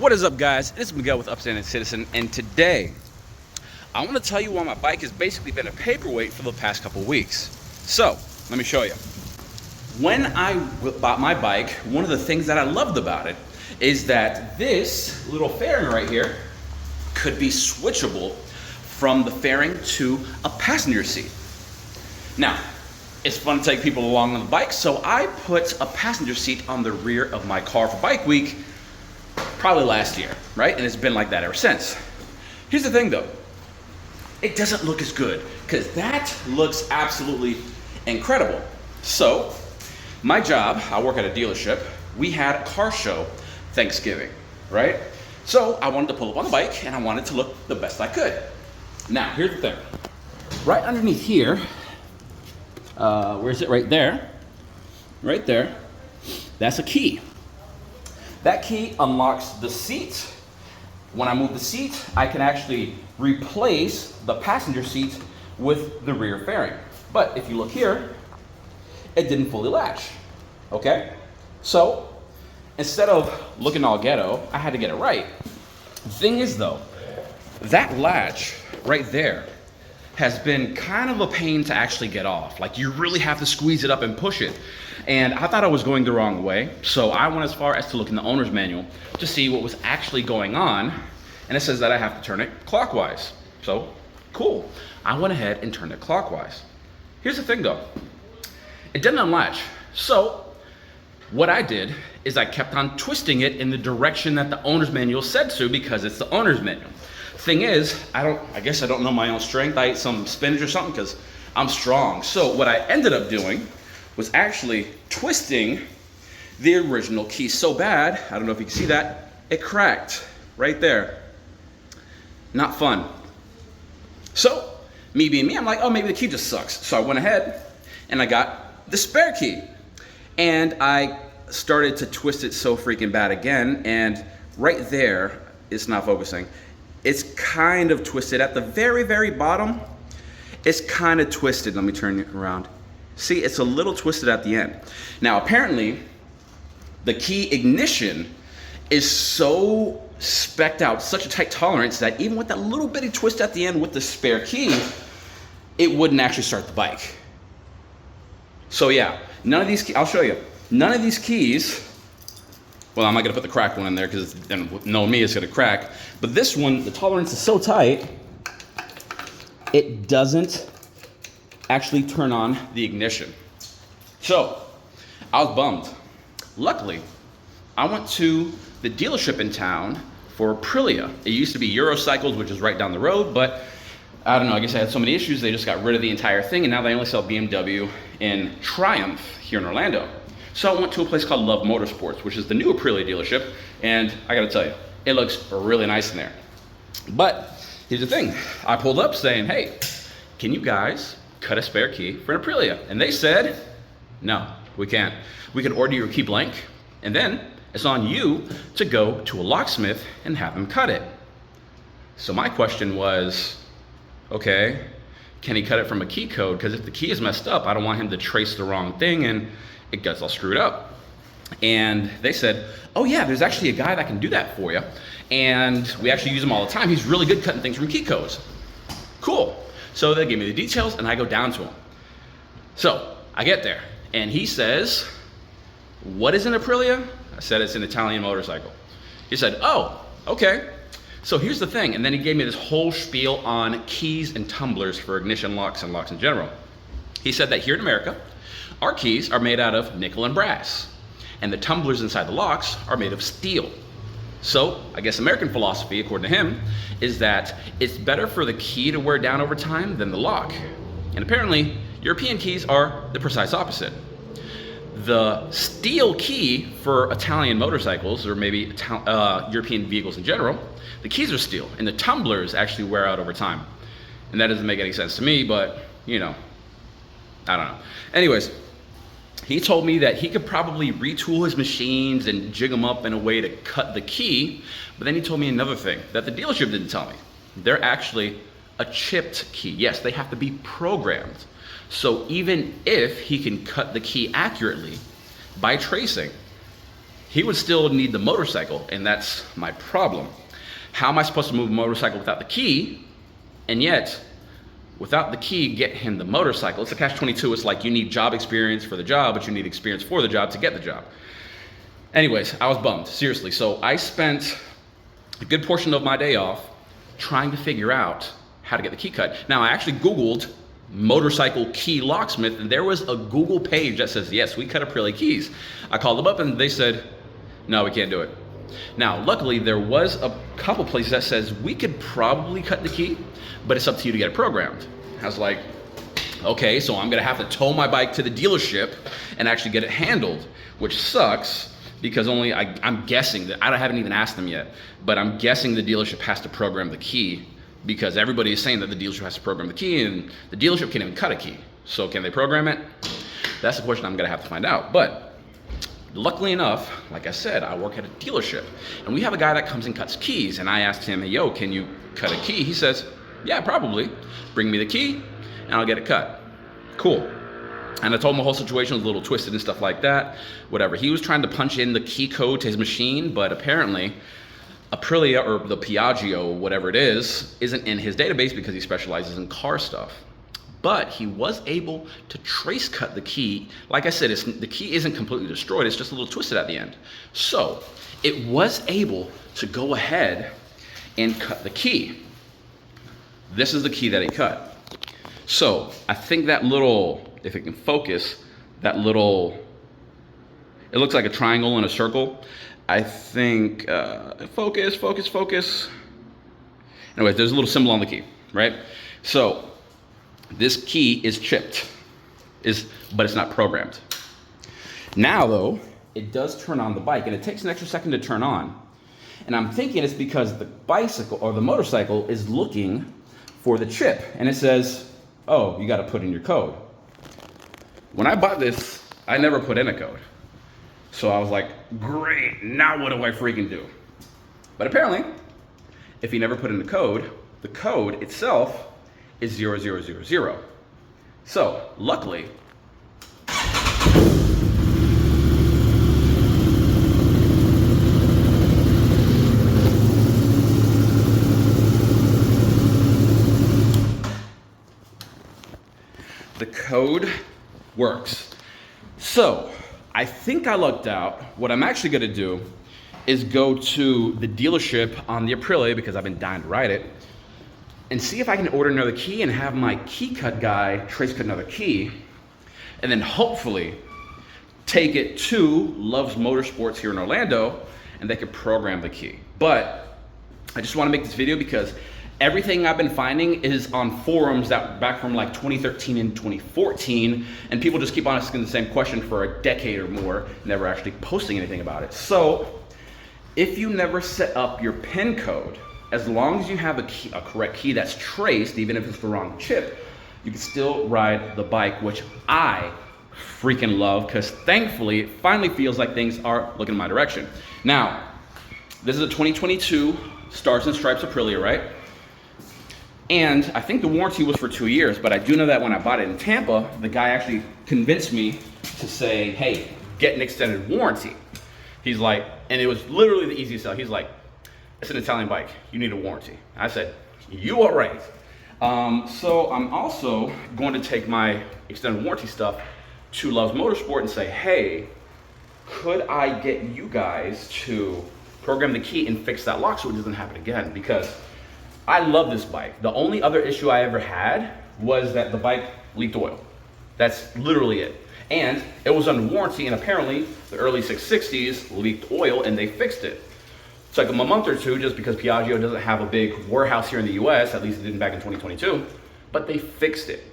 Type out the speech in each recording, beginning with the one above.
What is up, guys? It's Miguel with Upstanding Citizen, and today I want to tell you why my bike has basically been a paperweight for the past couple weeks. So let me show you. When I bought my bike, one of the things that I loved about it is that this little fairing right here could be switchable from the fairing to a passenger seat. Now, it's fun to take people along on the bike, so I put a passenger seat on the rear of my car for Bike Week probably last year, right? And it's been like that ever since. Here's the thing though, it doesn't look as good because that looks absolutely incredible. So, my job, I work at a dealership, we had a car show Thanksgiving, right? So I wanted to pull up on the bike and I wanted to look the best I could. Now, here's the thing. Right underneath here, where is it? Right there. Right there. That's a key. That key unlocks the seat. When I move the seat, I can actually replace the passenger seat with the rear fairing. But if you look here, it didn't fully latch. Okay? So, instead of looking all ghetto, I had to get it right. The thing is though, that latch right there has been kind of a pain to actually get off. Like, you really have to squeeze it up and push it. And I thought I was going the wrong way, so I went as far as to look in the owner's manual to see what was actually going on, and it says that I have to turn it clockwise. So, cool. I went ahead and turned it clockwise. Here's the thing though, it didn't unlatch. So, what I did is I kept on twisting it in the direction that the owner's manual said to, because it's the owner's manual. Thing is, I guess I don't know my own strength. I ate some spinach or something because I'm strong. So what I ended up doing was actually twisting the original key so bad, I don't know if you can see that, it cracked right there. Not fun. So, me being me, I'm like, oh, maybe the key just sucks. So I went ahead and I got the spare key. And I started to twist it so freaking bad again, and right there, it's not focusing. It's kind of twisted at the very, very bottom. It's kind of twisted. Let me turn it around. See, it's a little twisted at the end. Now, apparently, the key ignition is so specced out, such a tight tolerance, that even with that little bitty twist at the end with the spare key, it wouldn't actually start the bike. So yeah, none of these keys, I'll show you. None of these keys, well, I'm not gonna put the cracked one in there because then knowing me, it's gonna crack. But this one, the tolerance is so tight, it doesn't actually turn on the ignition. So, I was bummed. Luckily, I went to the dealership in town for Aprilia. It used to be Eurocycles, which is right down the road, but I don't know, I guess I had so many issues, they just got rid of the entire thing, and now they only sell BMW in Triumph here in Orlando. So I went to a place called Love Motorsports, which is the new Aprilia dealership, and I gotta tell you, it looks really nice in there. But here's the thing, I pulled up saying, hey, can you guys cut a spare key for an Aprilia? And they said, no, we can't. We can order you a key blank, and then it's on you to go to a locksmith and have them cut it. So my question was, okay, can he cut it from a key code? Because if the key is messed up, I don't want him to trace the wrong thing and it gets all screwed up. And they said, oh yeah, there's actually a guy that can do that for you. And we actually use him all the time. He's really good cutting things from key codes. Cool. So they gave me the details and I go down to him. So I get there and he says, what is an Aprilia? I said, it's an Italian motorcycle. He said, oh, okay. So here's the thing, and then he gave me this whole spiel on keys and tumblers for ignition locks and locks in general. He said that here in America, our keys are made out of nickel and brass, and the tumblers inside the locks are made of steel. So I guess American philosophy, according to him, is that it's better for the key to wear down over time than the lock. And apparently, European keys are the precise opposite. The steel key for Italian motorcycles, or maybe European vehicles in general, the keys are steel, and the tumblers actually wear out over time. And that doesn't make any sense to me, but, you know, I don't know. Anyways, he told me that he could probably retool his machines and jig them up in a way to cut the key, but then he told me another thing that the dealership didn't tell me. They're actually a chipped key. Yes, they have to be programmed. So even if he can cut the key accurately by tracing, he would still need the motorcycle, and that's my problem. How am I supposed to move a motorcycle without the key? And yet, without the key, get him the motorcycle. It's a catch-22. It's like you need job experience for the job, but you need experience for the job to get the job. Anyways, I was bummed, seriously. So I spent a good portion of my day off trying to figure out how to get the key cut. Now, I actually Googled motorcycle key locksmith, and there was a Google page that says, yes, we cut Aprilia keys. I called them up and they said, no, we can't do it. Now, luckily, there was a couple places that says we could probably cut the key, but it's up to you to get it programmed. I was like, okay, so I'm gonna have to tow my bike to the dealership and actually get it handled, which sucks because I'm guessing that, I haven't even asked them yet, but I'm guessing the dealership has to program the key because everybody is saying that the dealership has to program the key and the dealership can't even cut a key. So can they program it? That's the question I'm gonna have to find out. But luckily enough, like I said, I work at a dealership and we have a guy that comes and cuts keys, and I asked him, hey, yo, can you cut a key? He says, yeah, probably. Bring me the key and I'll get it cut. Cool. And I told him the whole situation was a little twisted and stuff like that, whatever. He was trying to punch in the key code to his machine, but apparently Aprilia, or the Piaggio, whatever it is, isn't in his database because he specializes in car stuff. But he was able to trace cut the key. Like I said, the key isn't completely destroyed, it's just a little twisted at the end. So it was able to go ahead and cut the key. This is the key that he cut. So I think that little, if it can focus, that little, it looks like a triangle and a circle. I think, focus. Anyway, there's a little symbol on the key, right? So this key is chipped, but it's not programmed. Now though, it does turn on the bike, and it takes an extra second to turn on. And I'm thinking it's because the bicycle or the motorcycle is looking for the chip, and it says, oh, you gotta put in your code. When I bought this, I never put in a code. So I was like, great, now what do I freaking do? But apparently, if you never put in the code itself is 0000. So luckily, the code works. So I think I lucked out. What I'm actually gonna do is go to the dealership on the Aprilia, because I've been dying to ride it, and see if I can order another key and have my key cut guy trace cut another key, and then hopefully take it to Love's Motorsports here in Orlando, and they could program the key. But I just wanna make this video because everything I've been finding is on forums that back from like 2013 and 2014, and people just keep on asking the same question for a decade or more, never actually posting anything about it. So if you never set up your PIN code, as long as you have a correct key that's traced, even if it's the wrong chip, you can still ride the bike, which I freaking love, because thankfully it finally feels like things are looking in my direction. Now, this is a 2022 Stars and Stripes Aprilia, right? And I think the warranty was for 2 years, but I do know that when I bought it in Tampa, the guy actually convinced me to say, hey, get an extended warranty. He's like, and it was literally the easiest sell. He's like, it's an Italian bike, you need a warranty. I said, you are right. So I'm also going to take my extended warranty stuff to Love's Motorsport and say, hey, could I get you guys to program the key and fix that lock so it doesn't happen again? Because I love this bike. The only other issue I ever had was that the bike leaked oil. That's literally it. And it was under warranty, and apparently the early 660s leaked oil and they fixed it. It took them a month or two just because Piaggio doesn't have a big warehouse here in the US, at least it didn't back in 2022, but they fixed it.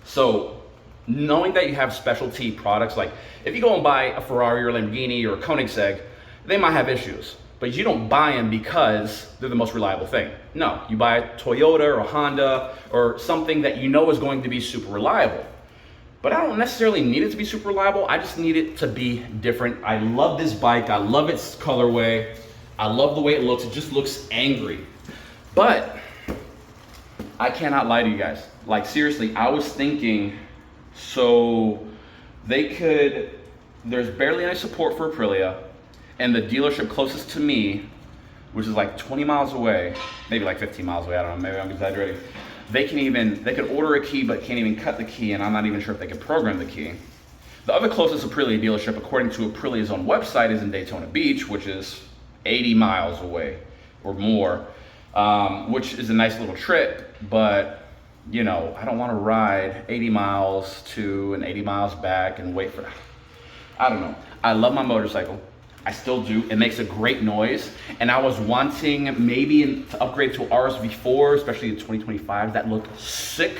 So knowing that you have specialty products, like if you go and buy a Ferrari or a Lamborghini or a Koenigsegg, they might have issues. But you don't buy them because they're the most reliable thing. No, you buy a Toyota or a Honda or something that you know is going to be super reliable. But I don't necessarily need it to be super reliable. I just need it to be different. I love this bike. I love its colorway. I love the way it looks. It just looks angry. But I cannot lie to you guys. Like seriously, I was thinking, so there's barely any support for Aprilia. And the dealership closest to me, which is like 20 miles away, maybe like 15 miles away, I don't know, maybe I'm exaggerating. They could order a key but can't even cut the key, and I'm not even sure if they can program the key. The other closest Aprilia dealership, according to Aprilia's own website, is in Daytona Beach, which is 80 miles away or more, which is a nice little trip, but you know, I don't want to ride 80 miles to and 80 miles back and wait for, I don't know. I love my motorcycle. I still do. It makes a great noise. And I was wanting maybe to upgrade to RSV4, especially in 2025. That looked sick.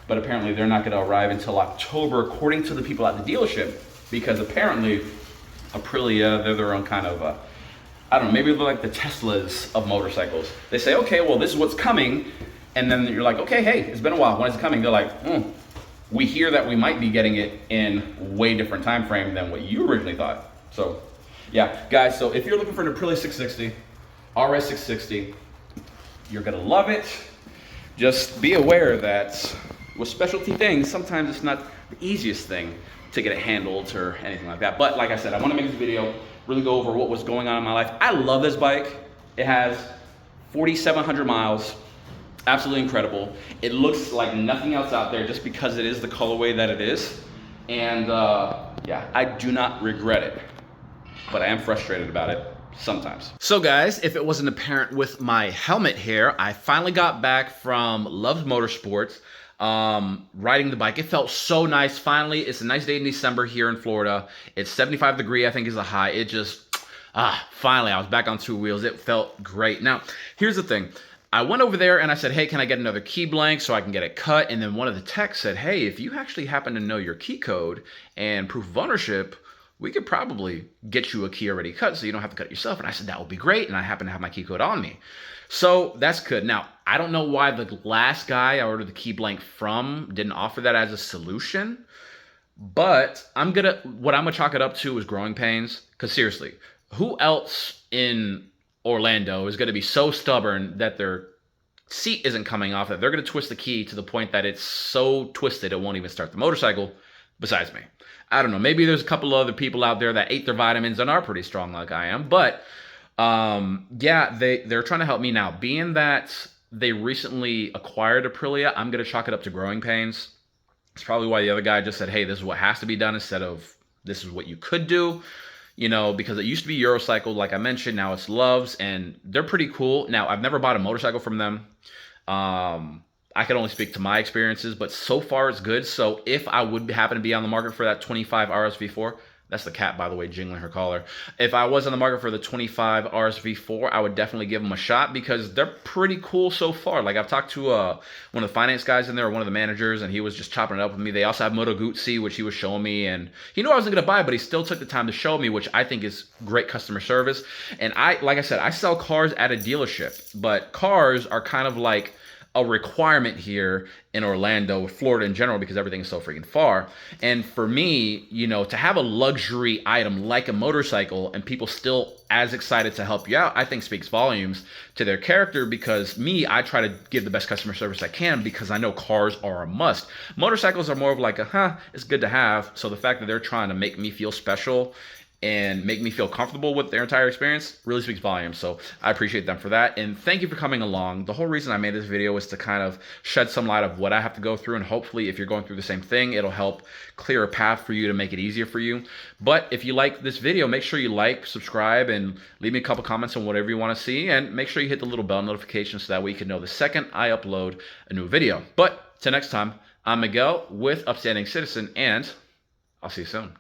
But apparently they're not going to arrive until October, according to the people at the dealership. Because apparently Aprilia, they're their own kind of, I don't know, maybe they're like the Teslas of motorcycles. They say, okay, well, this is what's coming. And then you're like, okay, hey, it's been a while. When is it coming? They're like, we hear that we might be getting it in way different time frame than what you originally thought. So yeah, guys, so if you're looking for an Aprilia 660, RS660, you're gonna love it. Just be aware that with specialty things, sometimes it's not the easiest thing to get it handled or anything like that. But like I said, I wanna make this video, really go over what was going on in my life. I love this bike. It has 4,700 miles, absolutely incredible. It looks like nothing else out there just because it is the colorway that it is. And yeah, I do not regret it. But I am frustrated about it sometimes. So guys, if it wasn't apparent with my helmet here, I finally got back from Love's Motorsports, riding the bike. It felt so nice. Finally, it's a nice day in December here in Florida. It's 75 degrees, I think is the high. It just, finally, I was back on two wheels. It felt great. Now, here's the thing. I went over there and I said, hey, can I get another key blank so I can get it cut? And then one of the techs said, hey, if you actually happen to know your key code and proof of ownership, we could probably get you a key already cut so you don't have to cut it yourself. And I said, that would be great. And I happen to have my key code on me. So that's good. Now, I don't know why the last guy I ordered the key blank from didn't offer that as a solution. But what I'm gonna chalk it up to is growing pains. Because seriously, who else in Orlando is gonna be so stubborn that their seat isn't coming off, that they're gonna twist the key to the point that it's so twisted it won't even start the motorcycle besides me? I don't know. Maybe there's a couple of other people out there that ate their vitamins and are pretty strong like I am. But yeah, they're trying to help me now. Being that they recently acquired Aprilia, I'm going to chalk it up to growing pains. It's probably why the other guy just said, hey, this is what has to be done instead of this is what you could do. You know, because it used to be Eurocycle, like I mentioned. Now it's Love's, and they're pretty cool. Now, I've never bought a motorcycle from them. I can only speak to my experiences, but so far it's good. So if I would happen to be on the market for that 25 RSV4, that's the cat, by the way, jingling her collar. If I was on the market for the 25 RSV4, I would definitely give them a shot because they're pretty cool so far. Like I've talked to one of the finance guys in there, one of the managers, and he was just chopping it up with me. They also have Moto Guzzi, which he was showing me, and he knew I wasn't going to buy, but he still took the time to show me, which I think is great customer service. And like I said, I sell cars at a dealership, but cars are kind of like a requirement here in Orlando, Florida in general, because everything is so freaking far. And for me, you know, to have a luxury item like a motorcycle and people still as excited to help you out, I think speaks volumes to their character, because I try to give the best customer service I can because I know cars are a must. Motorcycles are more of like it's good to have. So the fact that they're trying to make me feel special and make me feel comfortable with their entire experience really speaks volumes. So I appreciate them for that. And thank you for coming along. The whole reason I made this video is to kind of shed some light of what I have to go through. And hopefully if you're going through the same thing, it'll help clear a path for you to make it easier for you. But if you like this video, make sure you like, subscribe, and leave me a couple comments on whatever you want to see. And make sure you hit the little bell notification so that way you can know the second I upload a new video. But till next time, I'm Miguel with Upstanding Citizen, and I'll see you soon.